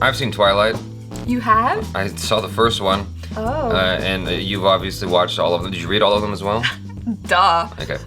I've seen Twilight. You have? I saw the first one. Oh. And you've obviously watched all of them. Did you read all of them as well? Duh. Okay.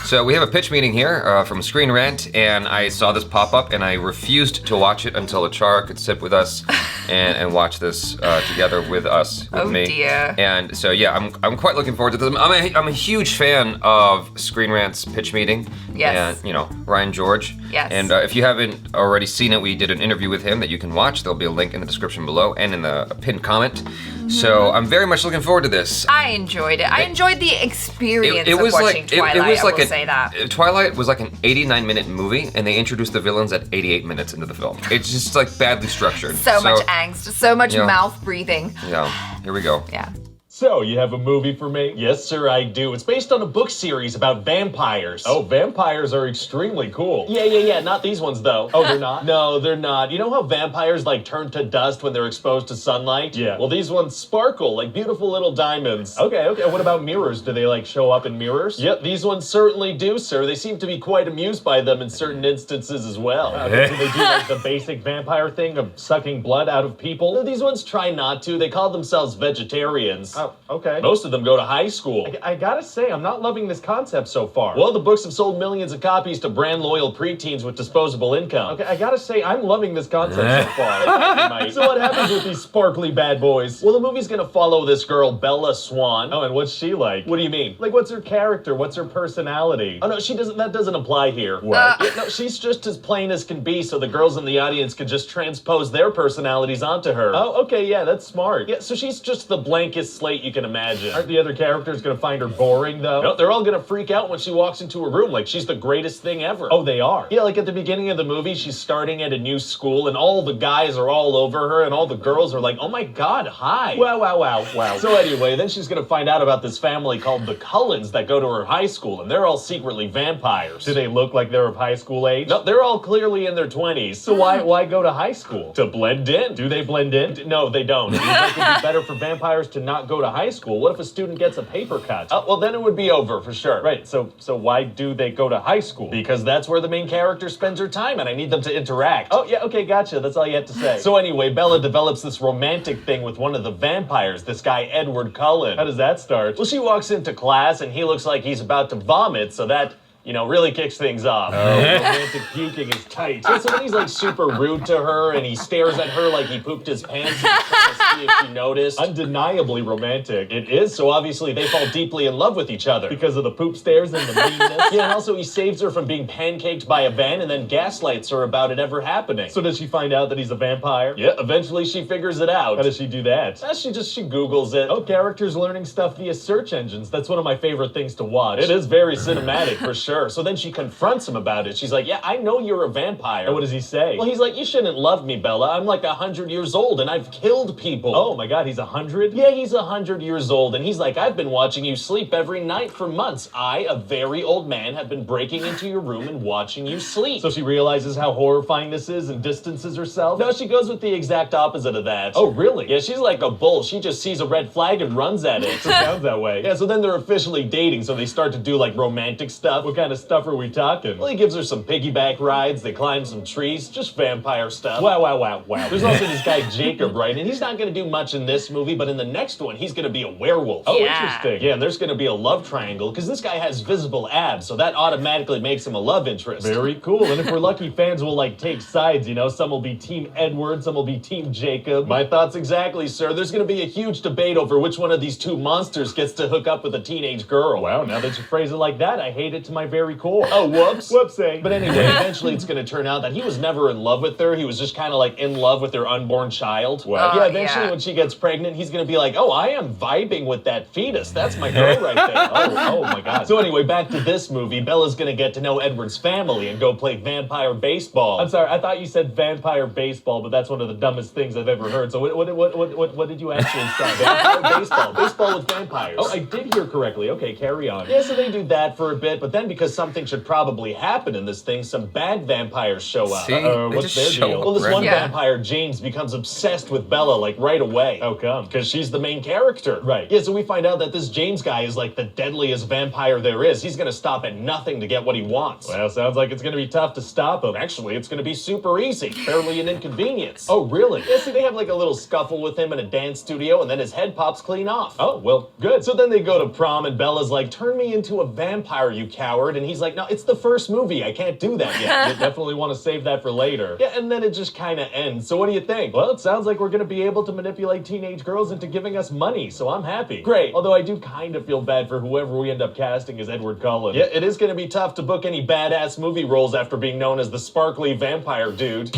So we have a pitch meeting here from Screen Rant, and I saw this pop up, and I refused to watch it until ACHARA could sit with us and watch this together with us, with me. Oh dear. And so yeah, I'm quite looking forward to this. I'm a huge fan of Screen Rant's pitch meeting. Yes. And Ryan George. Yes. And if you haven't already seen it, we did an interview with him that you can watch. There'll be a link in the description below and in the pinned comment. Mm-hmm. So I'm very much looking forward to this. I enjoyed it. I enjoyed the experience of watching Twilight. It was like I will say that. Twilight was like an 89-minute movie, and they introduced the villains at 88 minutes into the film. It's just like badly structured. So much angst, so much mouth breathing. Yeah, here we go. Yeah. So, you have a movie for me? Yes, sir, I do. It's based on a book series about vampires. Oh, vampires are extremely cool. Yeah, not these ones, though. Oh, they're not? No, they're not. You know how vampires, turn to dust when they're exposed to sunlight? Yeah. Well, these ones sparkle like beautiful little diamonds. Okay. What about mirrors? Do they, show up in mirrors? Yep, these ones certainly do, sir. They seem to be quite amused by them in certain instances as well. Do they do, the basic vampire thing of sucking blood out of people? No, these ones try not to. They call themselves vegetarians. Oh, okay. Most of them go to high school. I gotta say, I'm not loving this concept so far. Well, the books have sold millions of copies to brand-loyal preteens with disposable income. Okay, I gotta say, I'm loving this concept so far. So what happens with these sparkly bad boys? Well, the movie's gonna follow this girl, Bella Swan. Oh, and what's she like? What do you mean? What's her character? What's her personality? Oh, no, that doesn't apply here. What? Yeah, no, she's just as plain as can be, so the girls in the audience can just transpose their personalities onto her. Oh, okay, yeah, that's smart. Yeah, so she's just the blankest slate you can imagine. Aren't the other characters gonna find her boring, though? No, they're all gonna freak out when she walks into a room like she's the greatest thing ever. Oh, they are? Yeah, at the beginning of the movie, she's starting at a new school, and all the guys are all over her, and all the girls are like, oh my god, hi. Wow. So anyway, then she's gonna find out about this family called the Cullens that go to her high school, and they're all secretly vampires. Do they look like they're of high school age? No, they're all clearly in their 20s. So why go to high school? To blend in. Do they blend in? No, they don't. It would be better for vampires to not go to high school. What if a student gets a paper cut? Well, then it would be over for sure. Right, so why do they go to high school? Because that's where the main character spends her time, and I need them to interact. Oh, yeah, okay, gotcha. That's all you have to say. So anyway, Bella develops this romantic thing with one of the vampires, this guy Edward Cullen. How does that start? Well, she walks into class, and he looks like he's about to vomit, so that really kicks things off. Oh, romantic puking is tight. Yeah, so then he's super rude to her, and he stares at her like he pooped his pants and he's trying to see if she noticed. Undeniably romantic. It is, so obviously they fall deeply in love with each other. Because of the poop stares and the meanness. Yeah, and also he saves her from being pancaked by a van and then gaslights her about it ever happening. So does she find out that he's a vampire? Yeah, eventually she figures it out. How does she do that? She Googles it. Oh, characters learning stuff via search engines. That's one of my favorite things to watch. It is very cinematic, for sure. So then she confronts him about it. She's like, yeah, I know you're a vampire. And what does he say? Well, he's like, you shouldn't love me, Bella. I'm 100 years old and I've killed people. Oh my god, he's 100? Yeah, he's 100 years old. And he's like, I've been watching you sleep every night for months. I, a very old man, have been breaking into your room and watching you sleep. So she realizes how horrifying this is and distances herself? No, she goes with the exact opposite of that. Oh, really? Yeah, she's like a bull. She just sees a red flag and runs at it. It sounds that way. Yeah, so then they're officially dating, so they start to do romantic stuff. What kind of stuff are we talking? Well, he gives her some piggyback rides, they climb some trees, just vampire stuff. Wow. There's also this guy Jacob, right? And he's not gonna do much in this movie, but in the next one, he's gonna be a werewolf. Oh, interesting. Yeah, and there's gonna be a love triangle, because this guy has visible abs, so that automatically makes him a love interest. Very cool, and if we're lucky, fans will take sides, Some will be Team Edward, some will be Team Jacob. My thoughts exactly, sir. There's gonna be a huge debate over which one of these two monsters gets to hook up with a teenage girl. Wow, now that you phrase it like that, I hate it to my very core. Oh, whoops. Whoopsie. But anyway, eventually it's gonna turn out that he was never in love with her. He was just kind of in love with their unborn child. What? Yeah, eventually when she gets pregnant, he's gonna be like, oh, I am vibing with that fetus. That's my girl right there. Oh my god. So anyway, back to this movie. Bella's gonna get to know Edward's family and go play vampire baseball. I'm sorry, I thought you said vampire baseball, but that's one of the dumbest things I've ever heard. So what did you actually say? Vampire baseball. Baseball with vampires. Oh, I did hear correctly. Okay, carry on. Yeah, so they do that for a bit, but then because because something should probably happen in this thing, some bad vampires show up. See? They What's just their show deal? up, Well, this right? one Yeah. vampire, James, becomes obsessed with Bella, like, right away. How come? Because she's the main character. Right. Yeah, so we find out that this James guy is, like, the deadliest vampire there is. He's gonna stop at nothing to get what he wants. Well, sounds like it's gonna be tough to stop him. Actually, it's gonna be super easy. Barely an inconvenience. Oh, really? Yeah, see, they have, like, a little scuffle with him in a dance studio, and then his head pops clean off. Oh, well, good. So then they go to prom, and Bella's like, turn me into a vampire, you coward. And he's like, no, it's the first movie. I can't do that yet. You definitely want to save that for later. Yeah, and then it just kind of ends. So what do you think? Well, it sounds like we're going to be able to manipulate teenage girls into giving us money, so I'm happy. Great. Although I do kind of feel bad for whoever we end up casting as Edward Cullen. Yeah, it is going to be tough to book any badass movie roles after being known as the sparkly vampire dude.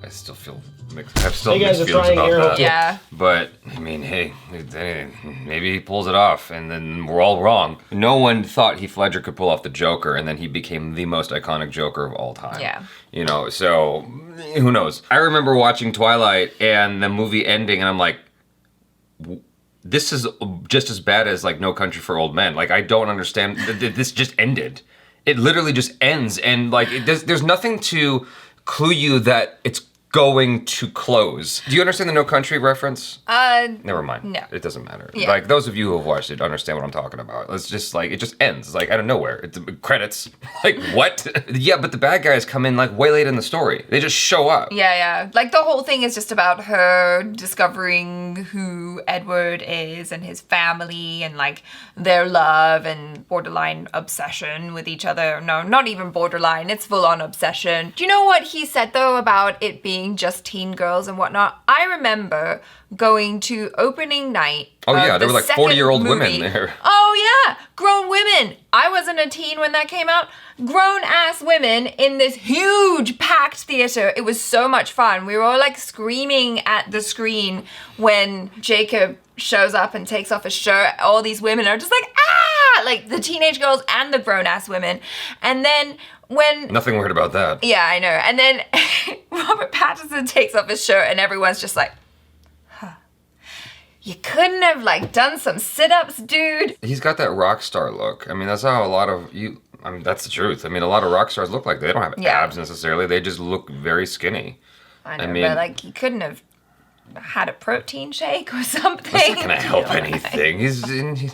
I still feel mixed. I have still Hey guys, mixed we're feelings trying about here. that. Yeah. But I mean, hey, maybe he pulls it off, and then we're all wrong. No one thought Heath Ledger could pull off the Joker, and then he became the most iconic Joker of all time. Yeah. You know, so who knows? I remember watching Twilight and the movie ending, and I'm like, this is just as bad as like No Country for Old Men. Like, I don't understand. This just ended. It literally just ends, and like there's nothing to clue you that it's going to close. Do you understand the No Country reference? Never mind. No. It doesn't matter. Yeah. Like, those of you who have watched it understand what I'm talking about. It's just like, it just ends. It's like out of nowhere. It's credits. Like, what? Yeah, but the bad guys come in like way late in the story. They just show up. Yeah. Like, the whole thing is just about her discovering who Edward is and his family and, like, their love and borderline obsession with each other. No, not even borderline. It's full-on obsession. Do you know what he said, though, about it being just teen girls and whatnot? I remember going to opening night. Oh, yeah, there the were like second 40-year-old women movie. there. Oh, yeah, grown women. I wasn't a teen when that came out. Grown-ass women in this huge packed theater. It was so much fun. We were all like screaming at the screen when Jacob shows up and takes off his shirt. All these women are just like, ah! Like the teenage girls and the grown-ass women. And then when... Nothing weird about that. Yeah, I know. And then Robert Pattinson takes off his shirt and everyone's just like, you couldn't have, like, done some sit-ups, dude? He's got that rock star look. I mean, that's how a lot of you... I mean, that's the truth. I mean, a lot of rock stars look like that. They don't have Yeah. abs necessarily. They just look very skinny. I know, I mean- but, like, he couldn't have had a protein shake or something. That's not gonna help You know, anything.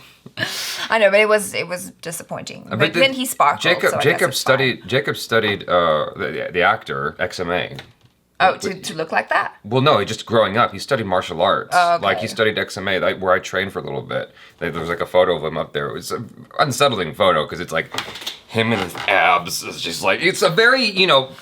I know, but it was disappointing. But then he sparkled. Jacob so I guess it's fine. Jacob studied the actor XMA. Oh, to look like that? Well, no, just growing up, he studied martial arts. Oh, okay. Like, he studied XMA, like, where I trained for a little bit. There was like a photo of him up there. It was an unsettling photo because it's like him and his abs. It's just like, it's a very, you know,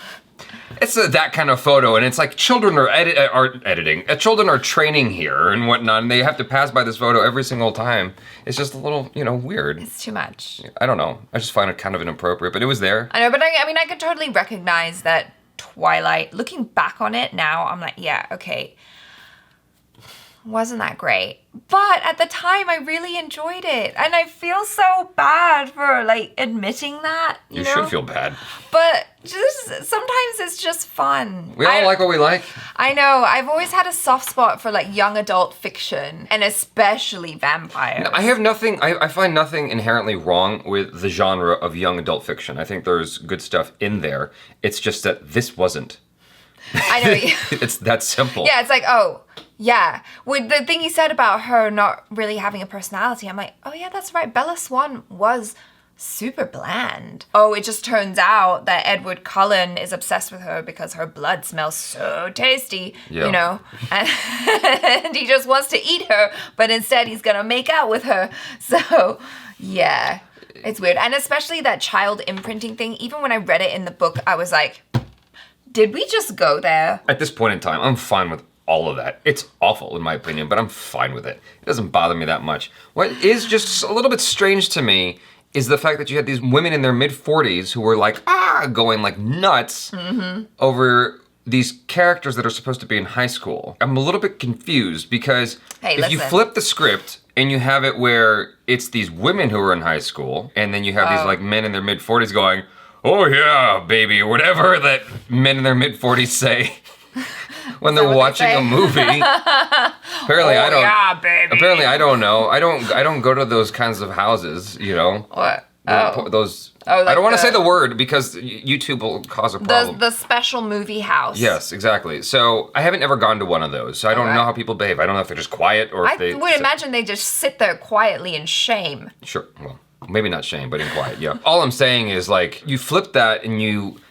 it's that kind of photo, and it's like children are editing. Children are training here and whatnot, and they have to pass by this photo every single time. It's just a little, you know, weird. It's too much. I don't know. I just find it kind of inappropriate, but it was there. I know, but I mean, I could totally recognize that Twilight. Looking back on it now, I'm like, yeah, okay. Wasn't that great? But at the time, I really enjoyed it. And I feel so bad for, like, admitting that, you know? Should feel bad. But just sometimes it's just fun. We all like what we like. I know. I've always had a soft spot for, like, young adult fiction, and especially vampires. I have nothing, I find nothing inherently wrong with the genre of young adult fiction. I think there's good stuff in there. It's just that this wasn't. I know. It's that simple. Yeah, it's like, oh, yeah. With the thing you said about her not really having a personality, I'm like, oh yeah, that's right. Bella Swan was super bland. Oh, it just turns out that Edward Cullen is obsessed with her because her blood smells so tasty, Yeah. you know? And he just wants to eat her, but instead he's gonna make out with her. So, yeah, it's weird. And especially that child imprinting thing, even when I read it in the book, I was like, did we just go there? At this point in time, I'm fine with all of that. It's awful in my opinion, but I'm fine with it. It doesn't bother me that much. What is just a little bit strange to me is the fact that you had these women in their mid-40s who were like, going like nuts over these characters that are supposed to be in high school. I'm a little bit confused because if you flip the script and you have it where it's these women who are in high school, and then you have these like men in their mid-40s going, oh yeah, baby, or whatever that men in their mid-40s say. when that they're what watching they a say? movie. Apparently, I don't. Yeah, baby. Apparently, I don't know. I don't go to those kinds of houses. You know. What? Those. Oh, I like don't want to the- say the word because YouTube will cause a problem. The special movie house. Yes, exactly. So I haven't ever gone to one of those. So I don't know how people behave. I don't know if they're just quiet or if I they. would imagine they just sit there quietly in shame. Sure. Well, maybe not shame, but in quiet. Yeah. All I'm saying is like you flip that and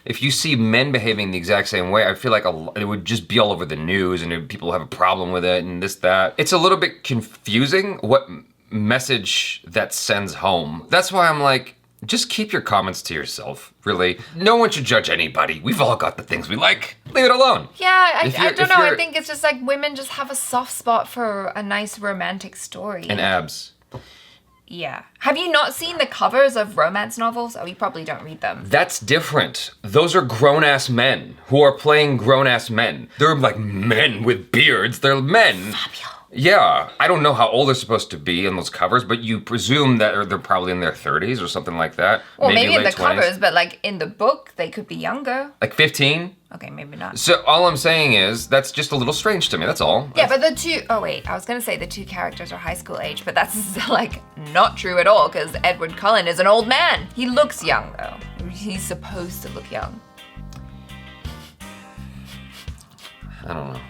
if you see men behaving the exact same way, I feel like it would just be all over the news and people have a problem with it and this, that. It's a little bit confusing what message that sends home. That's why I'm like, just keep your comments to yourself, really. No one should judge anybody. We've all got the things we like. Leave it alone. Yeah, I don't know. I you're- think it's just like women just have a soft spot for a nice romantic story. And abs. Yeah. Have you not seen the covers of romance novels? Oh, you probably don't read them. That's different. Those are grown-ass men who are playing grown-ass men. They're like men with beards. They're men. Fabio. Yeah, I don't know how old they're supposed to be in those covers, but you presume that they're probably in their 30s or something like that. Well, maybe in late the 20s. covers, but like in the book, they could be younger. Like 15? Okay, maybe not. So all I'm saying is, that's just a little strange to me, that's all. Yeah, but oh wait, I was gonna say the two characters are high school age, but that's like not true at all because Edward Cullen is an old man. He looks young though. He's supposed to look young. I don't know.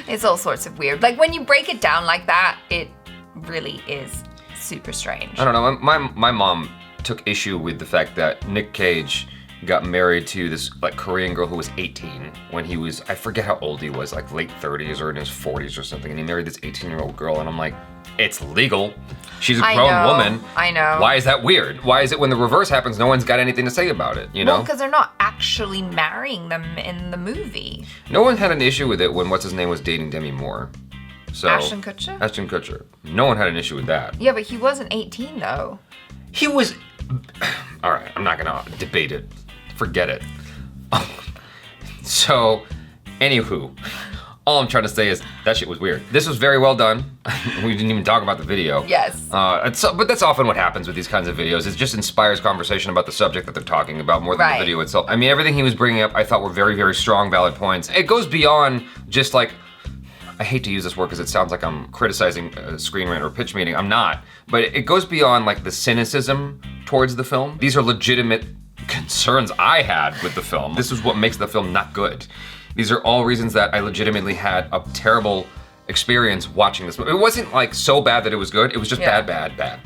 It's all sorts of weird. Like when you break it down like that, it really is super strange. I don't know, my mom took issue with the fact that Nick Cage got married to this like Korean girl who was 18 when he was, I forget how old he was, like late 30s or in his 40s or something, and he married this 18-year-old girl, and I'm like, it's legal. She's a grown woman. I know. Why is that weird? Why is it when the reverse happens, no one's got anything to say about it, you know? Well, because they're not actually marrying them in the movie. No one had an issue with it when what's-his-name was dating Demi Moore. So, Ashton Kutcher? Ashton Kutcher. No one had an issue with that. Yeah, but he wasn't 18 though. He was... All right, I'm not gonna debate it. Forget it. So, anywho, all I'm trying to say is that shit was weird. This was very well done. We didn't even talk about the video. Yes. But that's often what happens with these kinds of videos. It just inspires conversation about the subject that they're talking about more than Right. the video itself. I mean, everything he was bringing up I thought were very, very strong, valid points. It goes beyond just like, I hate to use this word because it sounds like I'm criticizing Screen Rant or Pitch Meeting. I'm not. But it goes beyond like the cynicism towards the film. These are legitimate concerns I had with the film. This is what makes the film not good. These are all reasons that I legitimately had a terrible experience watching this movie. It wasn't like so bad that it was good. It was just Yeah. bad.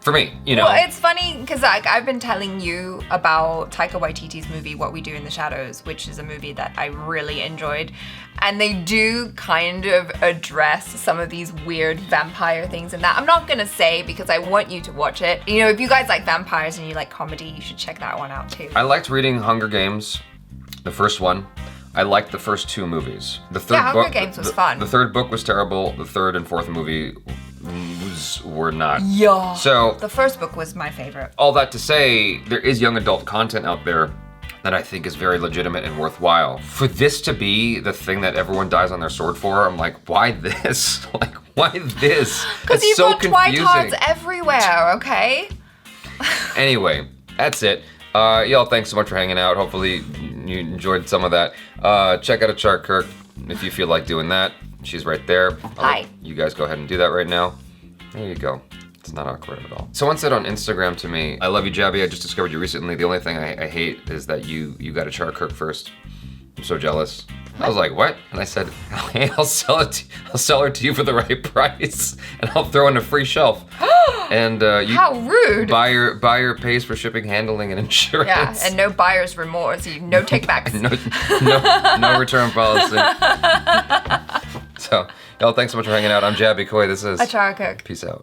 For me, you know. Well, it's funny because like I've been telling you about Taika Waititi's movie What We Do in the Shadows, which is a movie that I really enjoyed, and they do kind of address some of these weird vampire things and that. I'm not gonna say because I want you to watch it. You know, if you guys like vampires and you like comedy, you should check that one out too. I liked reading Hunger Games, the first one. I liked the first two movies. The third Yeah, Hunger book, Games was fun. The third book was terrible. The third and fourth movie were not. Yeah. So The first book was my favorite. all that to say, there is young adult content out there that I think is very legitimate and worthwhile. For this to be the thing that everyone dies on their sword for, I'm like, why this? Like, why this? Because It's you've so got confusing. twitards everywhere, okay? Anyway, that's it. Y'all, thanks so much for hanging out. Hopefully you enjoyed some of that. Check out ACHARA KIRK if you feel like doing that. She's right there. Hi. You guys go ahead and do that right now. There you go. It's not awkward at all. Someone said on Instagram to me, I love you, Jaby. I just discovered you recently. The only thing I hate is that you got ACHARA KIRK first. I'm so jealous. I was like, what? And I said, hey, I'll sell her to you for the right price, and I'll throw in a free shelf. And you How rude. buyer pays for shipping, handling, and insurance. Yeah, and no buyer's remorse, no takebacks. no return policy. So, y'all, thanks so much for hanging out. I'm Jaby Koay. This is ACHARA KIRK. Peace out.